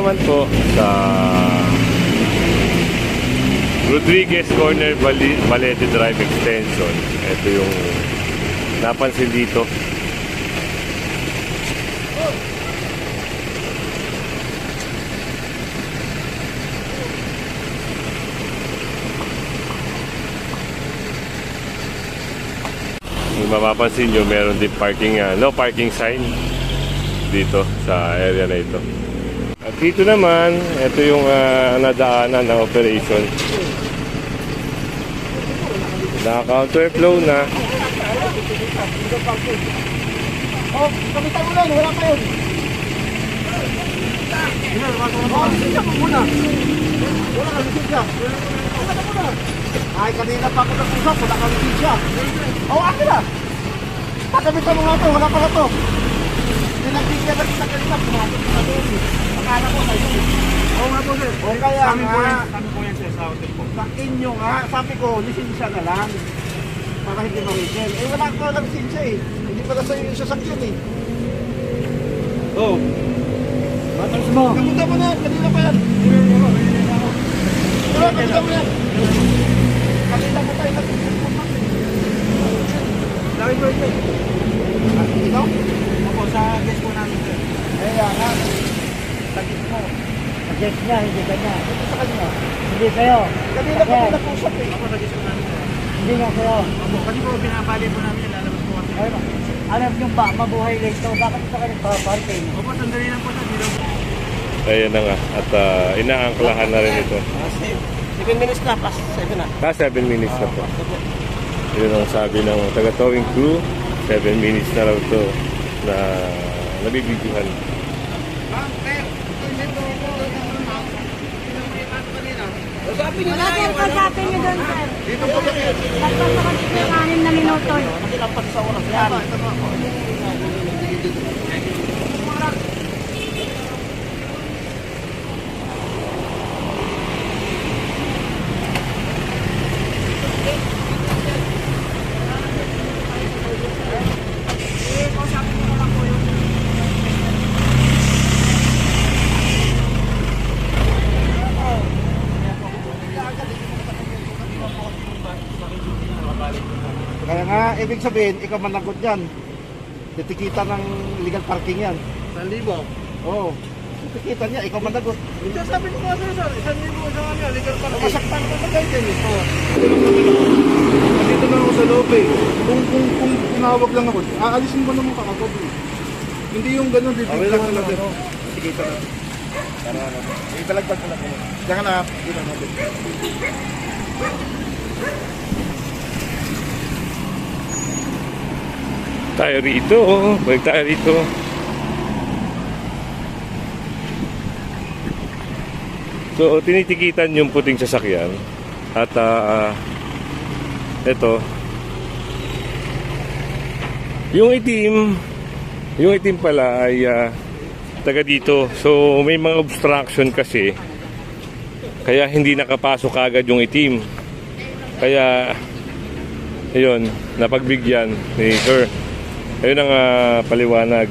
naman po sa Rodriguez Corner Valete Drive Extension. Ito yung napansin dito. Kung mapapansin nyo, meron din parking, no parking sign dito sa area na ito. At dito naman, ito yung nadaanan ng operation. Naka-counterflow na. Oh, kamitan mo lang, wala kayo. Oh, sisya mo muna. Wala kang sisya. Wala ka muna. Ay, kanina pa ako nag-usap, wala kang sisya. Oh, akin na. Pakamitan mo nga to, wala pala to. Nilagpigyan lang sa kanina, pumasok sa doon. Akala ko kayo. Oo nga po sir. O kaya nga. Kami po yan sir sa hotel po. Sa inyo nga, sabi ko, lisensya na lang. Para hindi ma-weekend. Eh wala ko lang lisensya eh. Hindi pala sa'yo yung sasakyan eh. Oo. Matals mo. Kamuta mo na, kanina pa yan. Wala, kamuta mo yan. Kanina mo tayo nag-contact eh. Laki po ito. Ikaw? Opo, sa guest po namin sir. Eh yan nga. Tagit mo. Suggest niya, hindi kanya. Ito sa kanya. Hindi sa'yo. Kanina pa ako nag-usap eh. Ako sa guest po namin sir. Hindi nga sa'yo. Opo, kasi po pinapali po namin yan, lalabas po kasi. Ay, alam nyo ba, mabuhay rito, bakit ito kayo nagpaparking? Opo, sandali lang po sir, dito. Ayan na nga. At inaangklahan na rin ito. 7 minutes na, plus 7 na. 7 minutes na po. Yun ang sabi ng taga-towing crew. 7 minutes na raw ito na nabibigyan. Wala sir, pagkapin nyo doon sir. Tapos sa kasi 6 na minuto. Makilapas sa oras yan. Kaya nga, ibig sabihin, ikaw managot yan. Titikita ng illegal parking yan. 1,000. Oo. Titikita niya, ikaw managot. Ito sabi ko nga sir, 1,000 sa kanya, legal pa rin. Masaktan ka na kayo din. Oo. Dito na ako sa loob eh. Kung tinawag lang ako, aalisin mo naman kakagod eh. Hindi yung gano'n, bibig lang talaga. Titikita na. Para ano. Ibalagdag ko lang. Diyan ka na, dito natin. Tayo rito. Balik tayo rito. So, tinitikitan yung puting sasakyan. At ito. Yung itim pala ay taga dito. So, may mga obstruction kasi. Kaya hindi nakapasok agad yung itim. Kaya, ayun, napagbigyan ni Sir. Ayun ang paliwanag.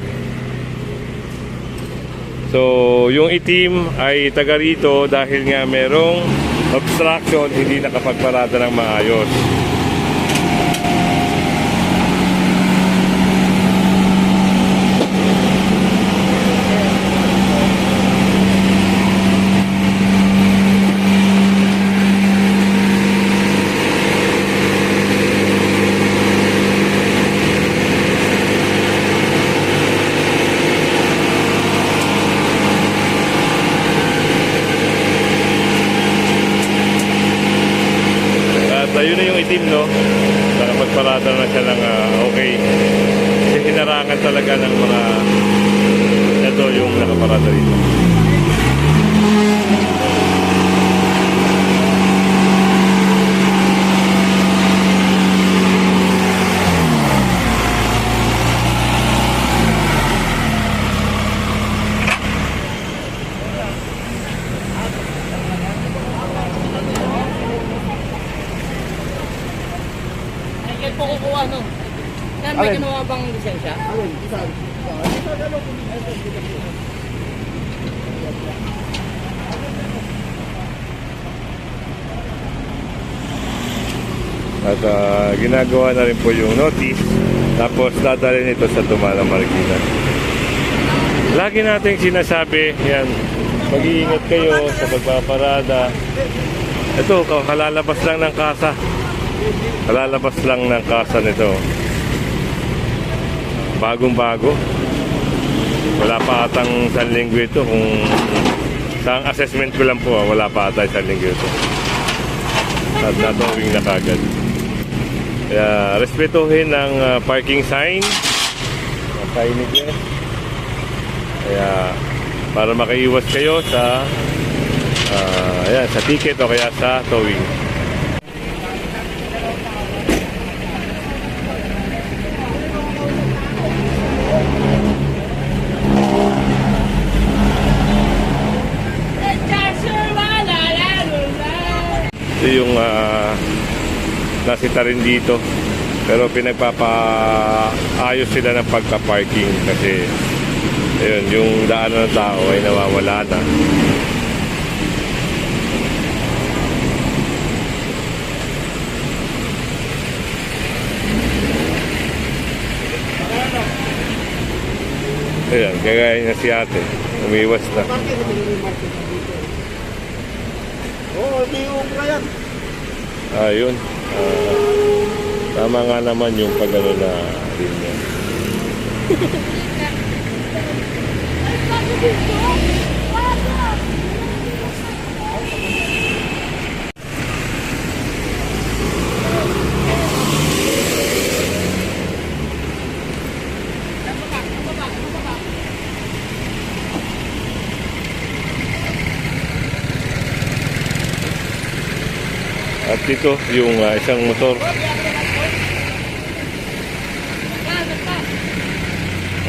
So, yung itim ay taga rito dahil nga merong obstruction, hindi nakapagparada ng maayos. Ayun na yung itim, no? Nakapagparada na siya ng okay. Kasi hinarangan talaga ng mga ito yung nakaparada dito. Kaya po kukuha no? Sir, may kinuha bang lisensya? Alin? Isa. At ginagawa na rin po yung notice. Tapos dadalhin ito sa Tumalang Marikina. Lagi nating sinasabi, yan, mag-iingat kayo sa pagpaparada. Ito, kalalabas lang ng kasa. Kalalabas lang ng kasa nito. Bagong-bago. Wala pa atang isang linggo ito. Kung sa assessment ko lang po, wala pa ata isang linggo ito. At natawing na kagad. Kaya respetuhin ang parking sign. Nakainig yan. Kaya para makaiwas kayo sa ayan, sa ticket o kaya sa towing. Ito yung nasita rin dito, pero pinagpapaayos sila ng pagka-parking kasi ayun, yung daanan ng tao ay nawawala na. Ayan, kagaya niya si ate, umiwas na. Oo, hindi yung yan. Ayun. Tama nga naman yung pag-ano na linya. At dito yung isang motor.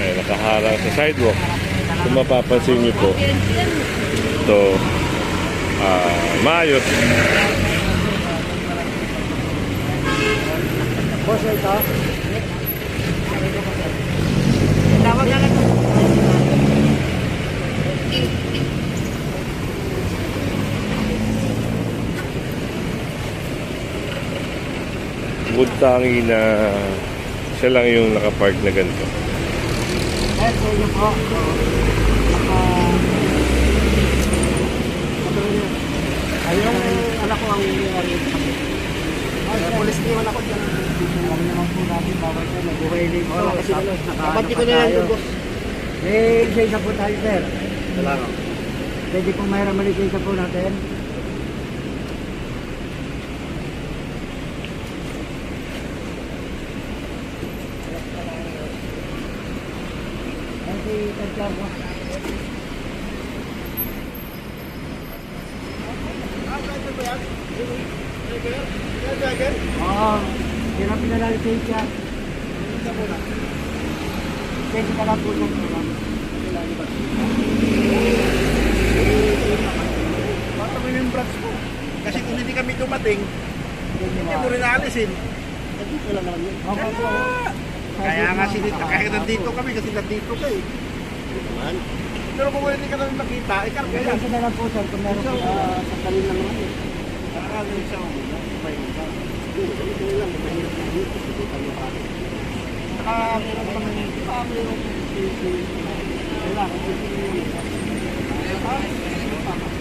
Ay, nakaharang sa sidewalk. Kung mapapansin niyo po, ito maayos. Boss, ito. Tawag na lang. Bukod tangi na siya lang yung nakapark na ganito. Ito yun po. Ayun, anak ko ang nangyari. Pulis niyo anak ko dyan. Alam naman po natin, bawal ko, nabuhay na ito. Kapati ko na lang yung boss. Eh, isa po tayo, sir. Salamat. Pwede pong mayroon malikita po natin. Oo, yun ang pinalalit siya. Pwede ka lang po lang. Bata mo yung branch mo. Kasi kung hindi kami dumating, hindi mo rin aalisin. Nandito lang naman yun. Okay po. Kaya nga kahit nandito kami kasi nandito ka eh. Naman. Pero kung hindi ka namin makita, karga yan. Kasi na lang po, sir, kung meron po Sa talin lang naman eh. Ano yung isa mo? Sabay mo ba? Ito lang, mahirap na dito. Dito tayo pa. Saka meron pa naman. Meron wala.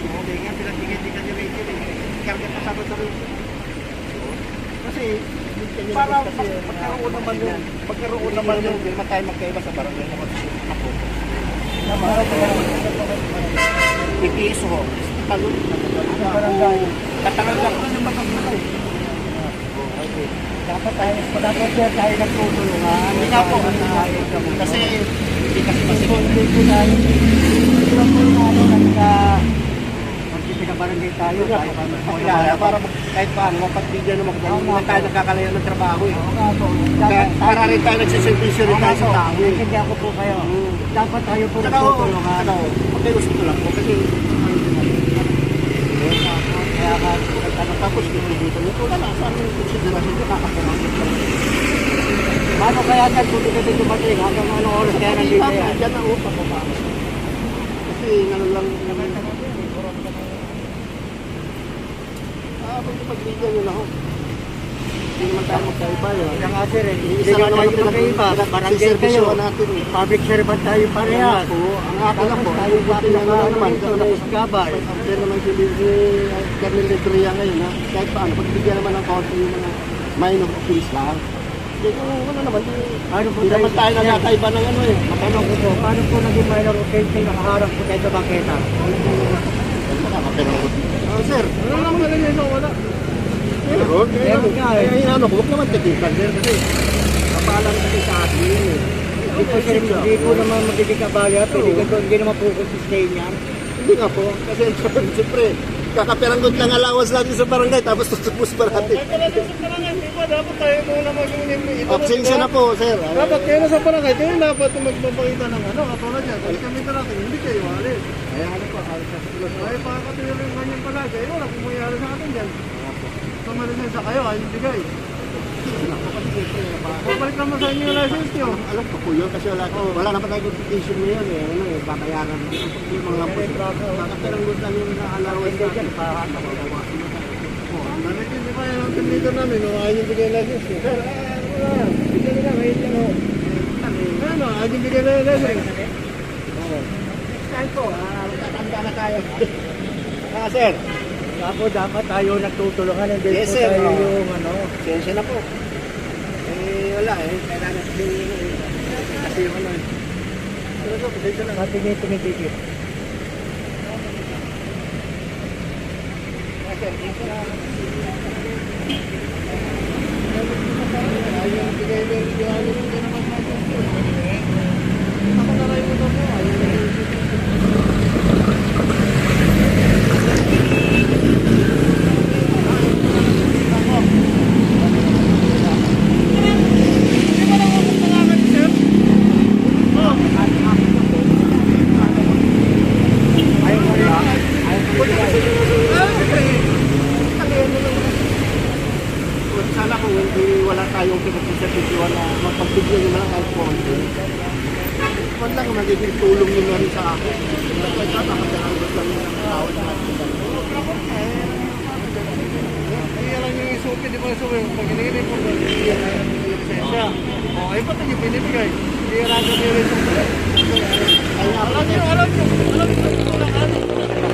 Okay nga, pinatigay-tigay niya rin yun eh. Karga pa sabot na rin. Kasi para magkaroon naman yung hindi naman tayo magkaiba sa barangay na ako. Ipiso ho. Talon. Katagal lang ko ng magkakulay. dapat tayo nagtutulungan. Hindi nga po. Kasi hindi kasi masigil. Hindi lang po magpipinabarangay tayo. Para kahit paano, mapagbigyan naman kung hindi tayo nakakalayan ng trabaho eh. Para rin tayo nagsiservisyo rin tayo sa tao eh. Hindi ako po kayo. Dapat tayo po Saka nagtutulungan. magkaiwas ko lang po kasi Kaya ka, tapos dito nito wala saan yung konsiderasyon nyo kakapumasok lang. paano kaya sir kung dito dumating? Hanggang ano oras kaya nandito yan? Diyan na upa ko pa. Kasi ano lang pag-bigyan nyo na ho. Hindi naman tayo magkaiba yun. Kaya nga sir, hindi Isa nga lang tayo naman magkaiba. Barangay kayo. siservisyohan natin eh. Public servant tayo parehas. Ang akin po, Tayo yung akin naman naman, ito na iskabay. after naman si Colonel Lebria ngayon, ha? Kahit paano, pagbigyan naman ng konti yung mga minor offense lang. Hindi ko, ano naman, Ano po hindi naman tayo nagkakaiba ng ano eh. Matanong ko po, paano po naging minor offense yung nakaharap po tayo sa bangketa? Sir, Wala lang talaga yun, wala. meron. Meron nga eh. Kaya ano, huwag naman tigilan, sir, kasi kapalan kasi sa atin yun eh. Hindi po sir, hindi po naman magiging kabaya. Pwede ka po, hindi naman po sustain yan. Hindi nga po, kasi siyempre, kakapiranggot lang allowance natin sa barangay, tapos tutupos pa natin. Kahit wala sa barangay, di ba? Dapat tayo muna mag-unip. Absensya na po, sir. Dapat kayo na sa barangay, kayo dapat magpapakita ng ano, katulad yan. Kasi kami barangay, hindi kayo alis. Kaya ano po, halos sa sulos. Ay, pakakatuloy yung ganyan pala. Kayo, wala kung mayari sa atin yan. Pamalisin sa kayo, ay bigay. Babalik naman sa inyo yung license nyo. Alam ko po yun, kasi wala naman tayo notification na yun eh. Ano eh, babayaran yung mga lampos. Kakapiranggot lang yung allowance natin. Bakit hindi pa yan ang tindito namin, no? Ayaw yung bigay license nyo. Sir, wala yan. Bigyan nila, ngayon yan, o. Ano, ayaw yung bigay license. Saan po, tatanda na tayo. Sir, Ako dapat tayo nagtutulungan. Hindi Yes, po sir. tayo Oo. yung ano. sensya na po. Wala eh, kailangan sabihin kasi yung ano eh. Pero so, pasensya lang. Tingin-tingin-tingin. Sana kung hindi wala tayong pinagsiservisyon na mapagbigyan nyo na kahit konti. Huwag lang magiging tulong nyo na rin sa akin. Nakapiranggot lang yung tawag natin. Kaya lang yung isupi, di ba isupi? Pag hinihingi po, hinihingi na yung lisensya. O, ay ba't yung pinibigay? Hindi lang yung isupi. Alam nyo, kulangan.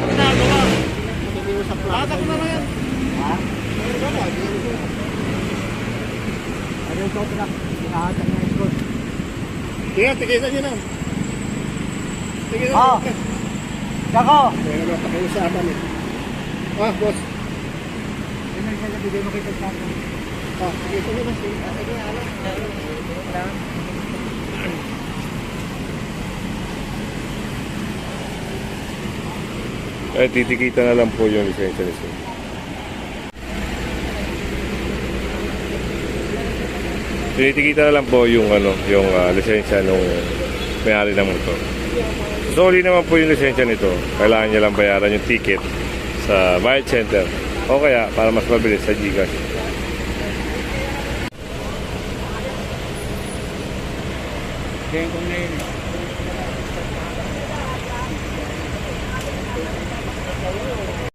Ginagawa. Tatak na yan. Ano yung contract? Sinahatan na yung code. Tingnan, tigisan nyo na. Tigisan Ah! Dako! Kaya nga pakiusapan eh. Boss. Yun ang sinabigay mo kita sa akin. Tigisan nyo na. Sige, alam. Ay, titikita na lang po yung lisensya ni sir. Tinitikita na lang po yung yung lisensya nung may-ari ng motor. Sorry naman po yung lisensya nito. Kailangan niya lang bayaran yung ticket sa Bayad Center. O kaya, para mas mabilis sa GCash. Kaya kung ngayon,